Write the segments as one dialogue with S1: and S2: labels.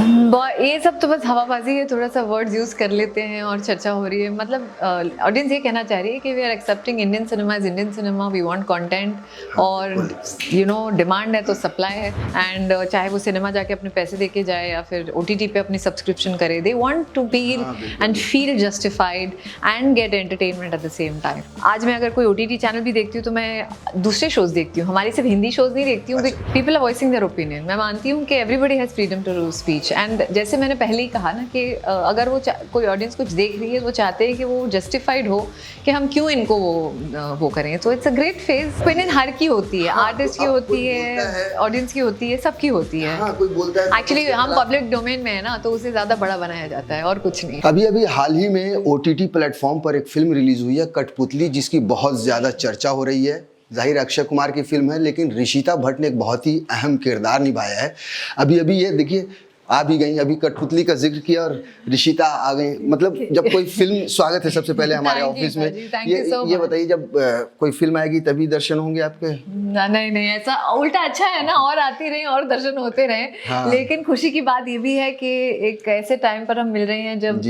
S1: ये सब तो बस हवाबाजी है, थोड़ा सा वर्ड्स यूज़ कर लेते हैं और चर्चा हो रही है। मतलब ऑडियंस ये कहना चाह रही है कि we are accepting Indian cinema is Indian cinema, we want content और डिमांड है तो सप्लाई है। एंड चाहे वो सिनेमा जाके अपने पैसे दे के जाए या फिर OTT पे अपनी सब्सक्रिप्शन करे, they want to be and feel justified and get entertainment at the same time. आज मैं अगर कोई OTT चैनल भी देखती हूँ तो मैं दूसरे शोज देखती हूँ, हमारी सिर्फ हिंदी शोज नहीं देखती हूँ। People are voicing their opinion. मैं मानती हूँ कि everybody has freedom to speech. And जैसे मैंने पहले ही कहा ना कि अगर वो कोई ऑडियंस कुछ देख रही है, वो चाहते हैं कि वो जस्टिफाइड हो कि हम क्यों इनको वो करें। तो it's a great phase. Opinion हर की होती है, आर्टिस्ट की होती है, ऑडियंस की होती है, सबकी होती है।
S2: हाँ, कोई बोलता है
S1: एक्चुअली हम पब्लिक डोमेन में है ना, तो उसे ज्यादा बड़ा बनाया जाता है और कुछ नहीं।
S2: अभी हाल ही में OTT प्लेटफॉर्म पर एक फिल्म रिलीज हुई है कठपुतली, जिसकी बहुत ज्यादा चर्चा हो रही है। जाहिर अक्षय कुमार की फिल्म है, लेकिन ऋषिता भट्ट ने एक बहुत ही अहम किरदार निभाया है। अभी ये देखिए, आ भी गई, अभी कठपुतली का जिक्र किया और ऋषिता आ गई। मतलब जब कोई फिल्म, स्वागत है सबसे पहले हमारे ऑफिस में। ये बताइए, जब कोई फिल्म आएगी तभी दर्शन होंगे आपके?
S1: नहीं, ऐसा उल्टा अच्छा है ना, और आती रहे और दर्शन होते रहे। हाँ। लेकिन खुशी की बात ये भी है कि एक ऐसे टाइम पर हम मिल रहे हैं जब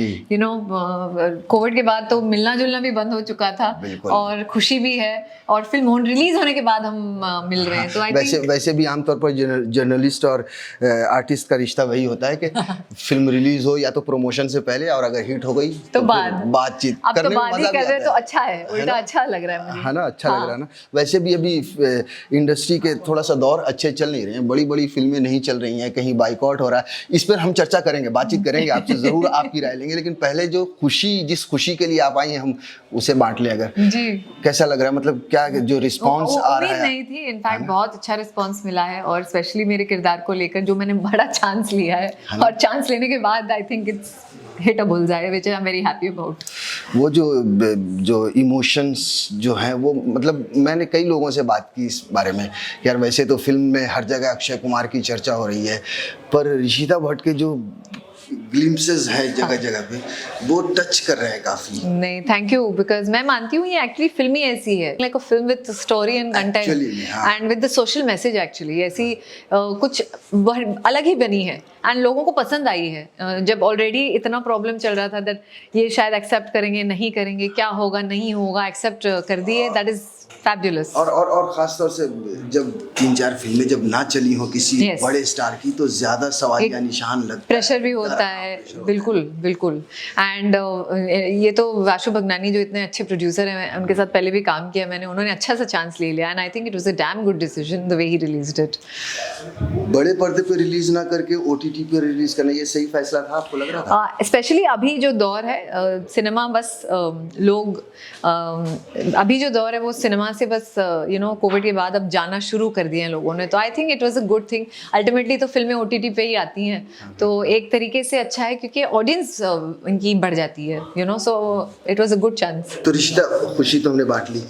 S1: कोविड के बाद तो मिलना जुलना भी बंद हो चुका था, और खुशी भी है, और फिल्म रिलीज होने के बाद हम मिल रहे हैं। तो
S2: वैसे भी आमतौर पर जर्नलिस्ट और आर्टिस्ट का रिश्ता वही होता है कि फिल्म रिलीज हो या तो प्रमोशन से पहले, और अगर हिट हो गई तो बातचीत करने में मजा भी आता है।
S1: तो अच्छा है, उल्टा अच्छा लग रहा है मुझे।
S2: है ना, अच्छा लग रहा है ना। वैसे भी अभी इंडस्ट्री के थोड़ा सा दौर अच्छे चल नहीं रहे हैं, बड़ी फिल्में नहीं चल रही हैं, कहीं बाइकआउट हो रहा है। इस पर हम चर्चा करेंगे, बातचीत करेंगे, आपसे जरूर आपकी राय लेंगे। लेकिन पहले जिस खुशी के लिए आप आई हैं, हम उसे बांट लें। अगर जी, कैसा लग रहा है, मतलब क्या जो रिस्पॉन्स आ रहा है?
S1: नहीं थी, इनफैक्ट बहुत अच्छा रिस्पॉन्स मिला है, और स्पेशली मेरे किरदार को लेकर जो मैंने बड़ा चांस लिया है, और चांस लेने के बाद I think it's hit a bullseye, which I am very happy about.
S2: वो जो इमोशंस जो हैं, वो मतलब मैंने कई लोगों से बात की इस बारे में, यार वैसे तो फिल्म में हर जगह अक्षय कुमार की चर्चा हो रही है, पर ऋषिता भट्ट के जो ग्लिम्पसेस है जगह जगह पे, वो टच कर रहे हैं काफी।
S1: नहीं, थैंक यू, बिकॉज मैं मानती हूँ ये एक्चुअली फिल्म ही ऐसी है, like a film with story and content and with the social message. Actually ऐसी कुछ अलग ही बनी है एंड लोगों को पसंद आई है। जब ऑलरेडी इतना प्रॉब्लम चल रहा था दैट ये शायद एक्सेप्ट करेंगे नहीं करेंगे, क्या होगा नहीं होगा, एक्सेप्ट कर दिए, दैट इज फैबुलस।
S2: और खास तौर से जब 3-4 फिल्में जब ना चली हो किसी बड़े स्टार की, तो ज्यादा सवालिया निशान लगता है,
S1: प्रेशर भी होता है। बिल्कुल। एंड ये तो वाशु भगनानी जो इतने अच्छे प्रोड्यूसर हैं, उनके साथ पहले भी काम किया मैंने, उन्होंने अच्छा सा चांस ले लिया, and I think it was a damn good decision the way he released it.
S2: बड़े पर्दे पे रिलीज ना करके OTT पे रिलीज करना, ये सही फैसला था, आपको लग रहा था?
S1: स्पेशली अभी जो दौर है, सिनेमा बस लोग अभी जो दौर है वो सिनेमा से बस कोविड के बाद अब जाना शुरू कर दिए हैं लोगों ने। तो I think it was a good thing. Ultimately तो फिल्में OTT पे ही आती हैं, तो एक तरीके से अच्छा है क्योंकि ऑडियंस इनकी बढ़ जाती है, so it was a good chance.
S2: तो रिश्ता खुशी तो हमने बांट ली।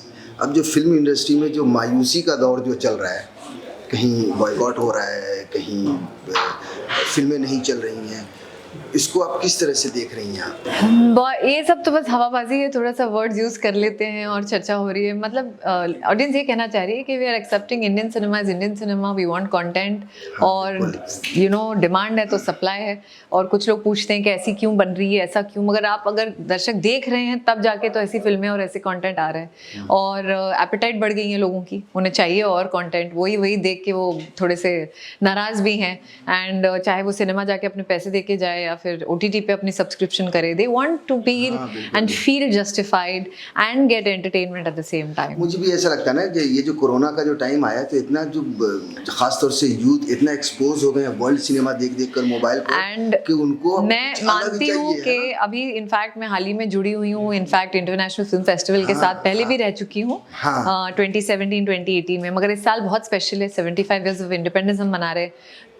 S2: अब जो फिल्म इंडस्ट्री में जो मायूसी का दौर जो चल रहा है, कहीं बॉयकॉट हो रहा है, कहीं फिल्में नहीं चल रही हैं, इसको आप किस तरह से देख रही हैं आप?
S1: ये सब तो बस हवाबाजी है, थोड़ा सा वर्ड्स यूज कर लेते हैं और चर्चा हो रही है। मतलब ऑडियंस ये कहना चाह रही है कि we are accepting Indian cinema is Indian cinema, we want content और डिमांड है तो सप्लाई है। और कुछ लोग पूछते हैं कि ऐसी क्यों बन रही है, ऐसा क्यों, मगर अगर दर्शक देख रहे हैं तब जाके तो ऐसी फिल्में और ऐसे कंटेंट आ रहे हैं, और एपेटाइट बढ़ गई है लोगों की, उन्हें चाहिए और कंटेंट, वही देख के वो थोड़े से नाराज भी हैं। एंड चाहे वो सिनेमा जाके अपने पैसे दे के जाए या फिर OTT पे अपनी सब्सक्रिप्शन करे, they want to be and feel justified and get entertainment at the same time.
S2: मुझे भी ऐसा लगता है ना कि ये जो कोरोना का जो टाइम आया, तो इतना जो खास तौर से यूथ इतना एक्सपोज हो गए हैं वर्ल्ड सिनेमा देख कर मोबाइल पर, एंड कि उनको
S1: मैं मानती हूँ कि अभी इनफैक्ट मैं हाल ही में जुड़ी हुई हूँ, इनफैक्ट इंटरनेशनल फिल्म फेस्टिवल के साथ पहले भी रह चुकी हूँ 2017-2018 में, मगर इस साल बहुत स्पेशल है, 75 इयर्स ऑफ इंडिपेंडेंस हम मना रहे।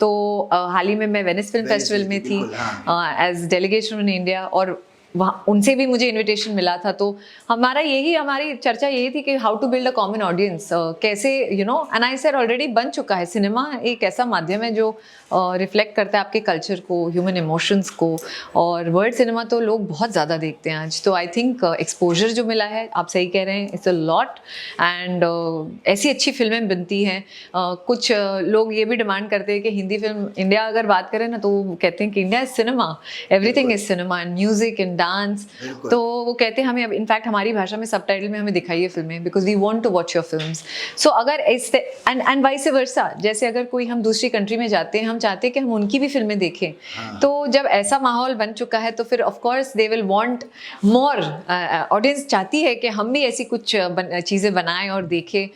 S1: तो हाल ही में मैं वेनिस फिल्म फेस्टिवल में थी एज डेलीगेशन इन इंडिया, और वहाँ उनसे भी मुझे इनविटेशन मिला था। तो हमारी चर्चा यही थी कि how to build a common audience, कैसे एंड आई सेड ऑलरेडी बन चुका है। सिनेमा एक ऐसा माध्यम है जो रिफ्लेक्ट करता है आपके कल्चर को, ह्यूमन इमोशंस को, और वर्ल्ड सिनेमा तो लोग बहुत ज़्यादा देखते हैं आज। तो आई थिंक एक्सपोजर जो मिला है, आप सही कह रहे हैं, इट्स अ लॉट। एंड ऐसी अच्छी फिल्में बनती हैं। कुछ लोग ये भी डिमांड करते हैं कि हिंदी फिल्म, इंडिया अगर बात करें ना, तो वो कहते हैं कि India is cinema, everything is cinema and music and dance. तो वो कहते हैं हमें अब इनफैक्ट हमारी भाषा में सबटाइटल में हमें दिखाइए फिल्में, because we want to watch your films. So अगर इससे एंड वाइस वर्सा, जैसे अगर कोई हम दूसरी कंट्री में जाते हैं, हम चाहते हैं कि हम उनकी भी फिल्में देखें। तो जब ऐसा माहौल बन चुका है तो फिर of course they will want more. Audience चाहती है कि हम भी ऐसी कुछ चीज़ें बनाएं और देखें।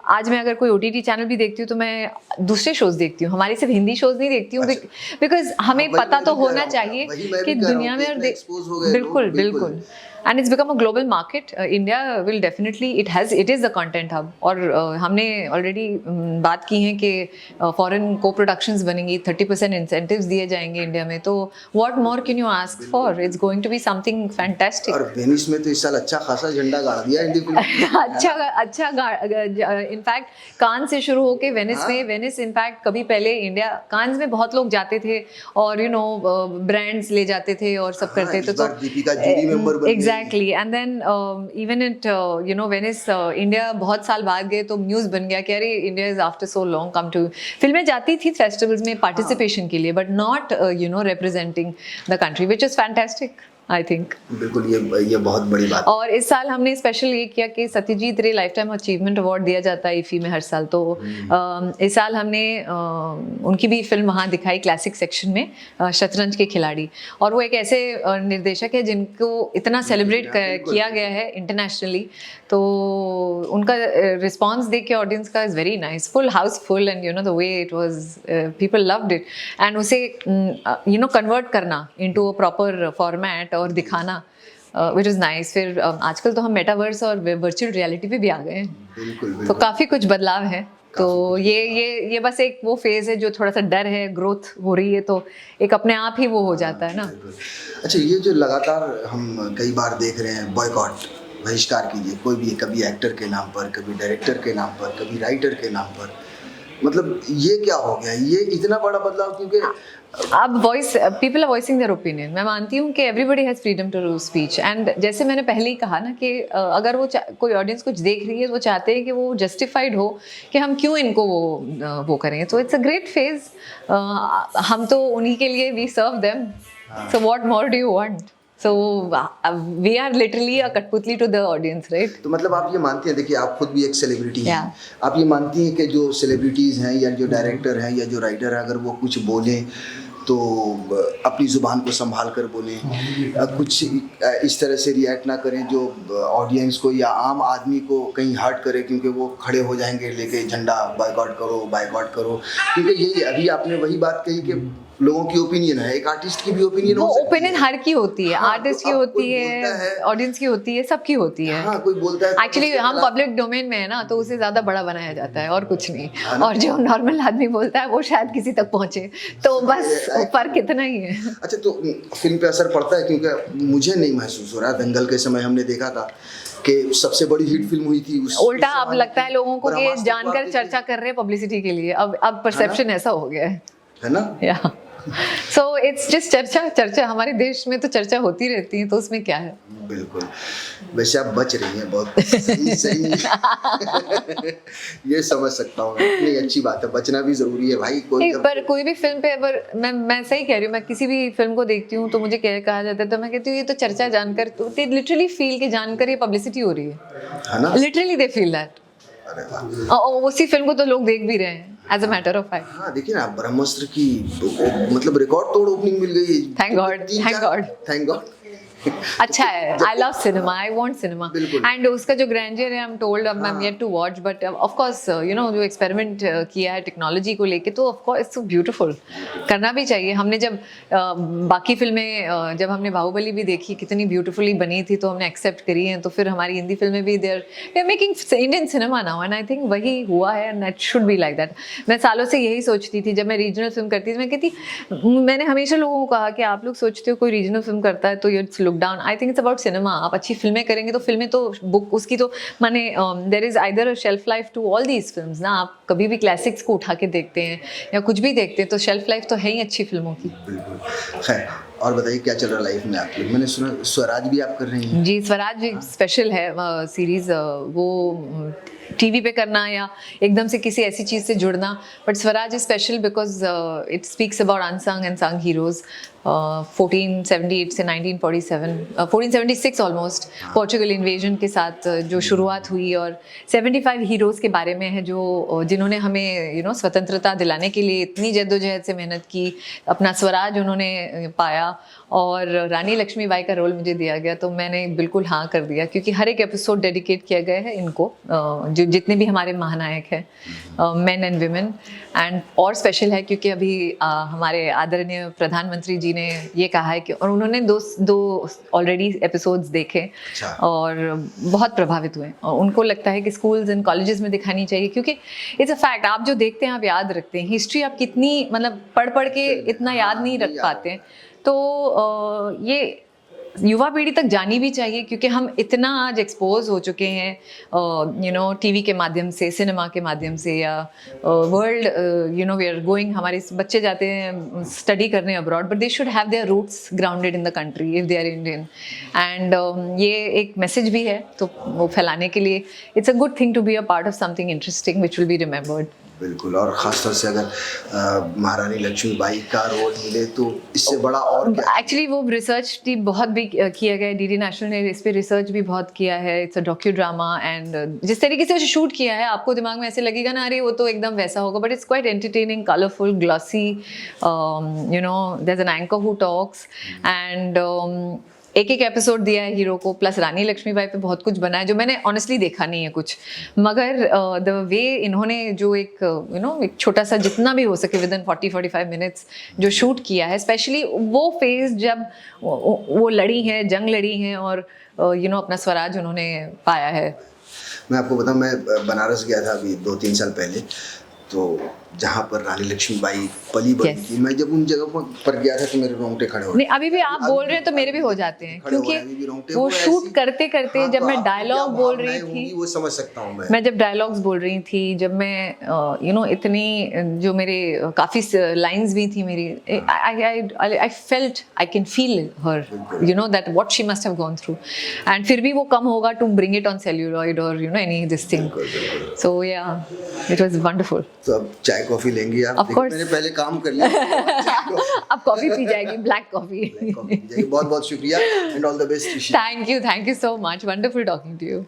S1: आज मैं अगर कोई OTT चैनल भी देखती हूँ तो मैं दूसरे शोज देखती हूँ, हमारी सिर्फ हिंदी शोज नहीं देखती हूँ, बिकॉज हमें पता तो होना चाहिए कि दुनिया में, और बिल्कुल बिल्कुल, and it's become a global market. India will definitely, it is the content hub. और हमने ऑलरेडी बात की है कि फॉरेन को प्रोडक्शंस बनेंगी, 30% इंसेंटिव्स दिए जाएंगे इंडिया में। तो what more can you ask for? It's going to be something fantastic.
S2: और वेनिस में तो इस साल अच्छा खासा झंडा गाड़ दिया हिंदी फिल्म।
S1: अच्छा इनफैक्ट कान से शुरू होके वेनिस में, वेनिस इनफैक्ट कभी पहले इंडिया, कान में बहुत लोग जाते थे और ब्रांड्स ले जाते थे और सब करते थे। तो
S2: दीपिका जूरी मेंबर बन गई।
S1: Exactly, and then even it Venice, India बहुत साल बाद गए तो न्यूज़ बन गया कि अरे India is after so long come to. फिल्में जाती थी फेस्टिवल्स में पार्टिसिपेशन के लिए, but not representing the country, which is fantastic I think.
S2: बिल्कुल, ये बहुत बड़ी बात।
S1: और इस साल हमने स्पेशल ये किया कि सत्यजीत रे लाइफ टाइम अचीवमेंट अवार्ड दिया जाता है IFFI में हर साल। तो इस साल हमने उनकी भी फिल्म वहाँ दिखाई क्लासिक सेक्शन में, शतरंज के खिलाड़ी। और वो एक ऐसे निर्देशक है जिनको इतना सेलिब्रेट किया गया है इंटरनेशनली। तो उनका रिस्पॉन्स देख के ऑडियंस का is very nice, full Housefull, and the way it was, people loved it. And उसे कन्वर्ट करना इनटू अ प्रॉपर फॉर्मेट और दिखाना, विच इज़ नाइस। फिर आजकल तो हम मेटावर्स और वर्चुअल रियलिटी पे भी आ गए हैं।
S2: बिल्कुल।
S1: तो काफ़ी कुछ बदलाव है। तो ये बस एक वो फेज़ है जो थोड़ा सा डर है, ग्रोथ हो रही है, तो एक अपने आप ही वो हो जाता है ना।
S2: अच्छा, ये जो लगातार हम कई बार देख रहे हैं, बॉयकॉट, बहिष्कार कीजिए कोई भी, कभी एक्टर के नाम पर, कभी डायरेक्टर के नाम पर, कभी राइटर के नाम पर, मतलब ये क्या हो गया, ये इतना बड़ा बदलाव? क्योंकि
S1: अब people are voicing their opinion. मैं मानती हूँ कि everybody has freedom to speech, and जैसे मैंने पहले ही कहा ना कि अगर वो कोई ऑडियंस कुछ देख रही है तो वो चाहते हैं कि वो जस्टिफाइड हो कि हम क्यों इनको वो करें। तो इट्स अ ग्रेट फेज। हम तो उन्हीं के लिए, we serve them, so what more do you want? So we are literally a कठपुतली to the audience, right?
S2: तो मतलब आप ये मानती हैं, देखिए आप खुद भी एक सेलिब्रिटी हैं, आप ये मानती हैं कि जो सेलिब्रिटीज़ हैं या जो डायरेक्टर हैं या जो राइटर हैं, अगर वो कुछ बोलें तो अपनी ज़ुबान को संभाल कर बोलें, कुछ इस तरह से रिएक्ट ना करें जो ऑडियंस को या आम आदमी को कहीं हर्ट करे, क्योंकि वो खड़े हो जाएंगे लेके झंडा, बायकॉट करो। क्योंकि यही अभी आपने वही बात कही कि लोगों की ओपिनियन है, एक आर्टिस्ट की भी ओपिनियन हो सकती है।
S1: ओपिनियन हर की होती है, आर्टिस्ट की होती है, ऑडियंस की होती है, सबकी होती है।
S2: हाँ, कोई बोलता है
S1: एक्चुअली हम पब्लिक डोमेन में है ना, तो उसे ज्यादा बड़ा बनाया जाता है और कुछ नहीं, और जो नॉर्मल आदमी बोलता है वो शायद किसी तक पहुंचे, तो बस फर्क इतना ही है।
S2: अच्छा, तो फिल्म पे असर पड़ता है? क्योंकि मुझे नहीं महसूस हो रहा, दंगल के समय हमने देखा था कि सबसे बड़ी हिट फिल्म हुई थी,
S1: उल्टा अब लगता है लोगों को कि जानकर चर्चा कर रहे हैं पब्लिसिटी के लिए, अब परसेप्शन ऐसा हो गया है ना। या सो इट्स जस्ट चर्चा हमारे देश में तो चर्चा होती रहती है, तो उसमें क्या है।
S2: बिल्कुल। वैसे आप बच रही हैं बहुत सही ये समझ सकता हूँ, इतनी अच्छी बात है, बचना भी जरूरी है भाई।
S1: कोई भी फिल्म पे अगर मैं सही कह रही हूँ, मैं किसी भी फिल्म को देखती हूँ तो मुझे कहा जाता है, तो मैं कहती हूँ ये तो चर्चा जानकर, तो दे लिटरली फील कि जानकर ये पब्लिसिटी हो रही है ना, लिटरली दे फील दैट। उसी फिल्म को तो लोग देख भी रहे हैं as a matter of fact.
S2: हाँ, देखिए ना, ब्रह्मास्त्र की मतलब रिकॉर्ड तोड़ ओपनिंग मिल गई।
S1: Thank god. अच्छा है, I love cinema, I want cinema
S2: बिल्कुल।
S1: एंड उसका जो ग्रैंडियर है, I am told, I am yet to watch, but of course you know जो एक्सपेरिमेंट किया है टेक्नोलॉजी को लेके, तो of course it's so beautiful, करना भी चाहिए। हमने जब बाकी फिल्में जब हमने बाहुबली भी देखी कितनी ब्यूटीफुली बनी थी, तो हमने एक्सेप्ट करी हैं, तो फिर हमारी हिंदी फिल्में भी they are making Indian cinema now, and I think वही हुआ है, and it should be like that. मैं सालों से यही सोचती थी, जब मैं रीजनल फिल्म करती थी, मैं कहती, मैंने हमेशा लोगों को कहा कि आप लोग सोचते हो कोई रीजनल फिल्म करता है तो it's look down, I think it's about cinema. आप अच्छी फिल्में करेंगे तो फिल्में तो बुक उसकी तो माने there is either a shelf life to all these films ना। आप कभी भी क्लासिक्स को उठा के देखते हैं या कुछ भी देखते हैं तो शेल्फ लाइफ तो है ही अच्छी फिल्मों की।
S2: बिल्कुल। खैर, और बताइए क्या चल रहा है लाइफ में आप लोग? मैंने सुना स्वराज भी आप कर रही हैं।
S1: जी, स्वराज भी स्पेशल है सीरीज़, वो टीवी पे करना या एकदम से किसी ऐसी चीज़ से जुड़ना, but Swaraj is special because it speaks about unsung and संग हीरोज़। 1478 से 1947, 1476 ऑलमोस्ट, पोर्चुगल इन्वेजन के साथ जो शुरुआत हुई, और 75 हीरोज़ के बारे में है जो जिन्होंने हमें यू नो स्वतंत्रता दिलाने के लिए इतनी जद्दोजहद से मेहनत की, अपना स्वराज उन्होंने पाया, और रानी लक्ष्मीबाई का रोल मुझे दिया गया तो मैंने बिल्कुल हाँ कर दिया, क्योंकि हर एक एपिसोड डेडिकेट किया गया है इनको, जो जितने भी हमारे महानायक हैं, मेन एंड विमेन। एंड और स्पेशल है क्योंकि अभी हमारे आदरणीय प्रधानमंत्री जी ने ये कहा है कि, और उन्होंने दो ऑलरेडी एपिसोड्स देखे और बहुत प्रभावित हुए, और उनको लगता है कि स्कूल्स एंड कॉलेजेस में दिखानी चाहिए, क्योंकि इट्स अ फैक्ट, आप जो देखते हैं आप याद रखते हैं। हिस्ट्री आप कितनी मतलब पढ़ के इतना याद नहीं रख पाते हैं, तो ये युवा पीढ़ी तक जानी भी चाहिए, क्योंकि हम इतना आज एक्सपोज हो चुके हैं यू नो टीवी के माध्यम से, सिनेमा के माध्यम से, या world you know we are going, हमारे बच्चे जाते हैं स्टडी करने abroad, but they should have their roots grounded in the country if they are Indian. And ये एक मैसेज भी है, तो वो फैलाने के लिए it's a good thing to be a part of something interesting which will be remembered.
S2: बिल्कुल, और ख़ासतौर से अगर महारानी लक्ष्मीबाई का रोल मिले तो इससे बड़ा और क्या?
S1: एक्चुअली वो रिसर्च टीम बहुत भी किया गया है, डीडी नेशनल ने इस पे रिसर्च भी बहुत किया है। It's a docu drama, and जिस तरीके से उसे शूट किया है आपको दिमाग में ऐसे लगेगा ना, अरे वो तो एकदम वैसा होगा, but it's quite entertaining, colourful, glossy, you know there is an anchor who talks, and एक एपिसोड दिया है हीरो को, प्लस रानी लक्ष्मीबाई पे बहुत कुछ बना है जो मैंने ऑनेस्टली देखा नहीं है कुछ, मगर द वे इन्होंने जो एक यू नो एक छोटा सा जितना भी हो सके विद इन 40-45 मिनट्स जो शूट किया है, स्पेशली वो फेज जब वो लड़ी हैं, जंग लड़ी हैं, और यू नो अपना स्वराज उन्होंने पाया है।
S2: मैं आपको बताऊं, मैं बनारस गया था अभी 2-3 साल पहले, तो जहाँ पर रानी लक्ष्मीबाई पली बड़ी थी, मैं जब उन जगह पर गया था तो मेरे रोंगटे खड़े हो गए।
S1: नहीं, अभी भी आप बोल रहे हैं तो मेरे भी हो जाते हैं, क्योंकि वो शूट करते करते जब मैं डायलॉग बोल रही थी,
S2: वो समझ सकता हूँ
S1: मैं जब डायलॉग्स बोल रही थी, जब मैं यू नो इतनी जो मेरे काफ़ी लाइंस भी थी मेरी, I felt, I can feel her, you know that what she must have gone through, and फिर भी वो कम होगा to bring it on celluloid और you know any this thing, so yeah it was wonderful.
S2: तो अब चाय coffee लेंगी आप?
S1: Of course.
S2: मैंने पहले काम कर लिया।
S1: अब कॉफी पी जाएगी, ब्लैक कॉफी।
S2: बहुत बहुत शुक्रिया, and all the best.
S1: Thank you so much, wonderful talking to you.